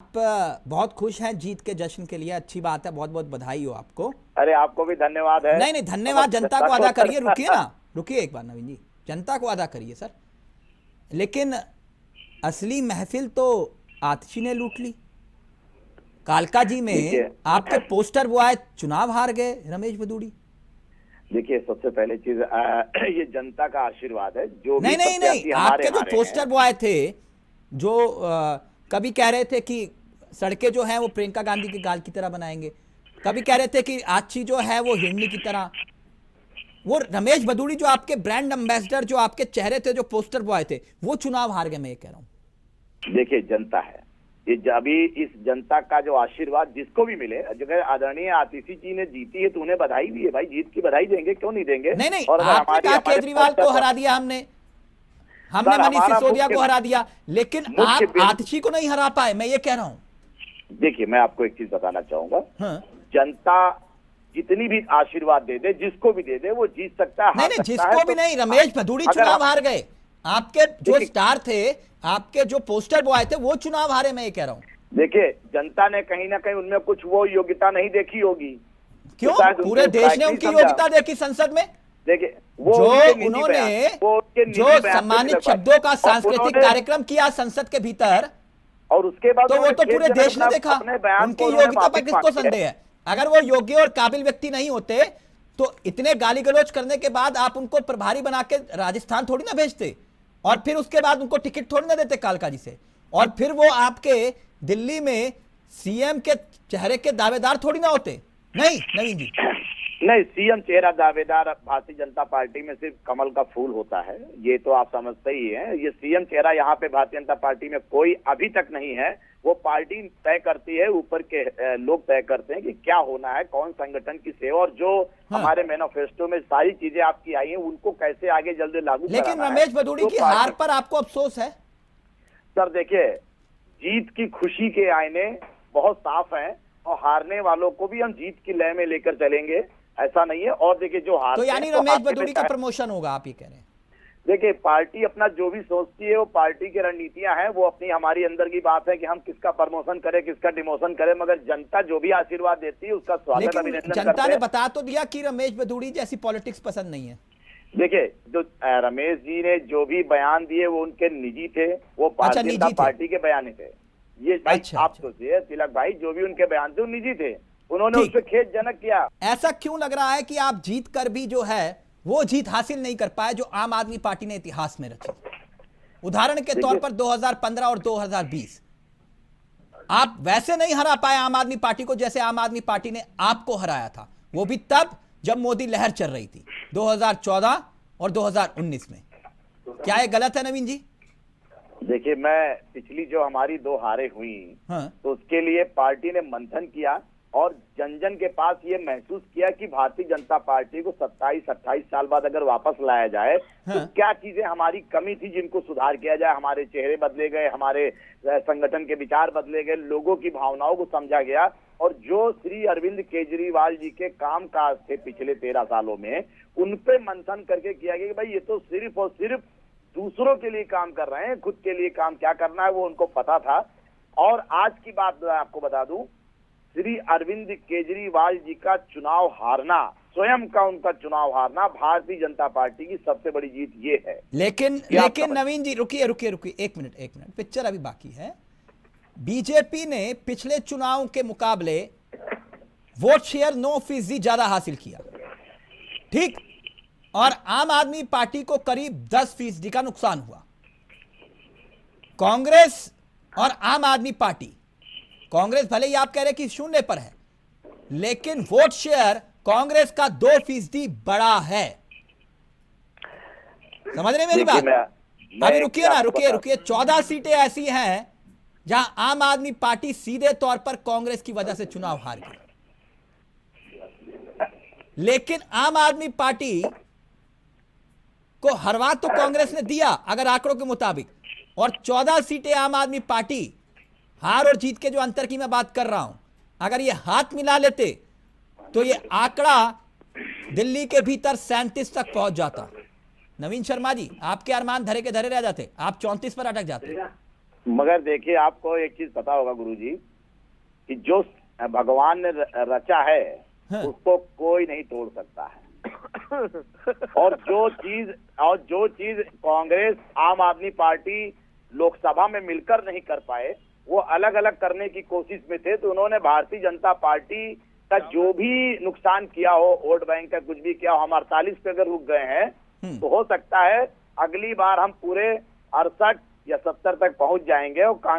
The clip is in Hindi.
बहुत खुश हैं जीत के जश्न के लिए, अच्छी बात है, बहुत बहुत बधाई हो आपको। अरे आपको भी धन्यवाद है। नहीं नहीं, धन्यवाद जनता को अदा करिए। रुकिए ना, रुकिए एक बार नवीन जी, जनता को अदा करिए सर। लेकिन असली महफिल तो आतिशी ने लूट ली। कालका जी में आपके पोस्टर वो आए, चुनाव हार गए रमेश भदौड़ी। देखिए, सबसे पहले चीज ये जनता का आशीर्वाद है। जो नहीं नहीं नहीं, आपके जो पोस्टर वो आए थे, जो कभी कह रहे थे कि सड़कें जो हैं वो प्रियंका गांधी के गाल की तरह बनाएंगे, कभी कह रहे थे कि आच्छी जो है वो हिरनी की तरह। वो रमेश भदौड़ी जो आपके ब्रांड एम्बेसडर, जो आपके चेहरे थे, जो पोस्टर वो आए थे, वो चुनाव हार गए। मैं ये कह रहा हूं, देखिए जनता है ये, अभी इस जनता का जो आशीर्वाद जिसको भी मिले, अगर आदरणीय आतिशी जी ने जीती है तो उन्हें बधाई भी है भाई, जीत की बधाई देंगे, क्यों नहीं देंगे। नहीं नहीं, और आपने कहा केजरीवाल को हरा दिया हमने मनीष सिसोदिया को हरा दिया, लेकिन आप आतिशी को नहीं हरा पाए। मैं ये कह रहा हूं, देखिए मैं आपको एक चीज बताना चाहूंगा। हाँ? जनता जितनी भी आशीर्वाद दे दे, जिसको भी दे दे, वो जीत सकता है। नहीं नहीं, जिसको भी नहीं। रमेश भदौड़ी चुनाव हार गए। आपके जो स्टार थे, आपके जो पोस्टर वो आए थे, वो चुनाव हारे। मैं ये कह रहा हूं, देखिए जनता ने कहीं ना कहीं उनमें कुछ वो योग्यता नहीं देखी होगी। क्यों? पूरे देश ने उनकी योग्यता देखी संसद में। देखिए वो जो उन्होंने जो सम्मानित शब्दों का सांस्कृतिक कार्यक्रम किया संसद के भीतर, और उसके बाद तो वो तो पूरे देश ने देखा। उनकी योग्यता पर किसको संदेह है? अगर वो योग्य और काबिल व्यक्ति नहीं होते तो इतने गाली गलौज करने के बाद आप उनको प्रभारी बना के राजस्थान थोड़ी ना भेजते, और फिर उसके बाद उनको टिकट थोड़ी ना देते कालका जी से, और फिर वो आपके दिल्ली में सीएम के चेहरे के दावेदार थोड़ी ना होते। नहीं नवीन जी, नहीं, सीएम चेहरा दावेदार भारतीय जनता पार्टी में सिर्फ कमल का फूल होता है, ये तो आप समझते ही हैं। ये सीएम चेहरा यहाँ पे भारतीय जनता पार्टी में कोई अभी तक नहीं है। वो पार्टी तय करती है, ऊपर के लोग तय करते हैं कि क्या होना है, कौन संगठन की सेवा, और जो हमारे मैनिफेस्टो में सारी चीजें आपकी आई हैं उनको कैसे आगे जल्दी लागू कराना है। लेकिन रमेश भदौड़ी की हार पर आपको अफसोस है? सर देखिए, जीत की खुशी के आईने बहुत साफ हैं, और हारने वालों को भी हम जीत की लय में लेकर चलेंगे, ऐसा नहीं है। और देखिए जो हार, तो यानी रमेश भदौड़ी का प्रमोशन होगा, आप ये कह रहे हैं? देखिए पार्टी अपना जो भी सोचती है, वो पार्टी की रणनीतियां हैं, वो अपनी हमारी अंदर की बात है कि हम किसका प्रमोशन करें, किसका डिमोशन करें, मगर जनता जो भी आशीर्वाद देती है उसका स्वागत, अभिनंदन करते हैं। जनता ने बता तो दिया कि रमेश भदौड़ी जैसी पॉलिटिक्स पसंद नहीं है। देखिए जो रमेश जी ने जो भी बयान दिए वो उनके निजी थे, वो भारतीय जनता पार्टी के बयान थे। ये भाई आप सोचिए तिलक भाई, जो भी उनके बयान थे वो निजी थे, उन्होंने उससे खेदजनक किया। ऐसा क्यों लग रहा है कि आप जीत कर भी जो है वो जीत हासिल नहीं कर पाए जो आम आदमी पार्टी ने इतिहास में रखी? उदाहरण के तौर पर 2015 और 2020 आप वैसे नहीं हरा पाए आम आदमी पार्टी को जैसे आम आदमी पार्टी ने आपको हराया था, वो भी तब जब मोदी लहर चल रही थी 2014 और 2019 में। क्या ये गलत है नवीन जी? देखिए मैं पिछली जो हमारी 2 हारें हुई, तो उसके लिए पार्टी ने मंथन किया और जन जन के पास ये महसूस किया कि भारतीय जनता पार्टी को 27-28 साल बाद अगर वापस लाया जाए तो क्या चीजें हमारी कमी थी जिनको सुधार किया जाए। हमारे चेहरे बदले गए, हमारे संगठन के विचार बदले गए, लोगों की भावनाओं को समझा गया, और जो श्री अरविंद केजरीवाल जी के काम काज थे पिछले 13 सालों में, उन पे मंथन करके किया गया कि भाई ये तो सिर्फ और सिर्फ दूसरों के लिए काम कर रहे हैं, खुद के लिए काम क्या करना है वो उनको पता था। और आज की बात मैं आपको बता दूं, श्री अरविंद केजरीवाल जी का चुनाव हारना, स्वयं का उनका चुनाव हारना भारतीय जनता पार्टी की सबसे बड़ी जीत ये है। लेकिन नवीन जी रुकिए, एक मिनट, पिक्चर अभी बाकी है। बीजेपी ने पिछले चुनाव के मुकाबले वोट शेयर 9% ज्यादा हासिल किया, ठीक, और आम आदमी पार्टी को करीब 10% का नुकसान हुआ। कांग्रेस और आम आदमी पार्टी, कांग्रेस भले ही आप कह रहे कि 0 पर है, लेकिन वोट शेयर कांग्रेस का 2% बड़ा है। समझ रहे मेरी बात? अभी रुकिए 14 सीटें ऐसी हैं जहां आम आदमी पार्टी सीधे तौर पर कांग्रेस की वजह से चुनाव हार गई, लेकिन आम आदमी पार्टी को हरवा तो कांग्रेस ने दिया अगर आंकड़ों के मुताबिक, और 14 सीटें आम आदमी पार्टी, हार और जीत के जो अंतर की मैं बात कर रहा हूं, अगर ये हाथ मिला लेते तो ये आंकड़ा दिल्ली के भीतर 37 तक पहुंच जाता। नवीन शर्मा जी, आपके अरमान धरे के धरे रह जाते, आप 34 पर अटक जाते। मगर देखिए, आपको एक चीज पता होगा गुरुजी, कि जो भगवान ने रचा है उसको कोई नहीं तोड़ सकता है। और जो चीज कांग्रेस आम आदमी पार्टी लोकसभा में मिलकर नहीं कर पाए, वो अलग अलग करने की कोशिश में थे। तो उन्होंने भारतीय जनता पार्टी का जो भी नुकसान किया हो, वोट बैंक का कुछ भी किया हो, हम 48 पे अगर रुक गए हैं, तो हो सकता है अगली बार हम पूरे 68 या 70 तक पहुंच जाएंगे और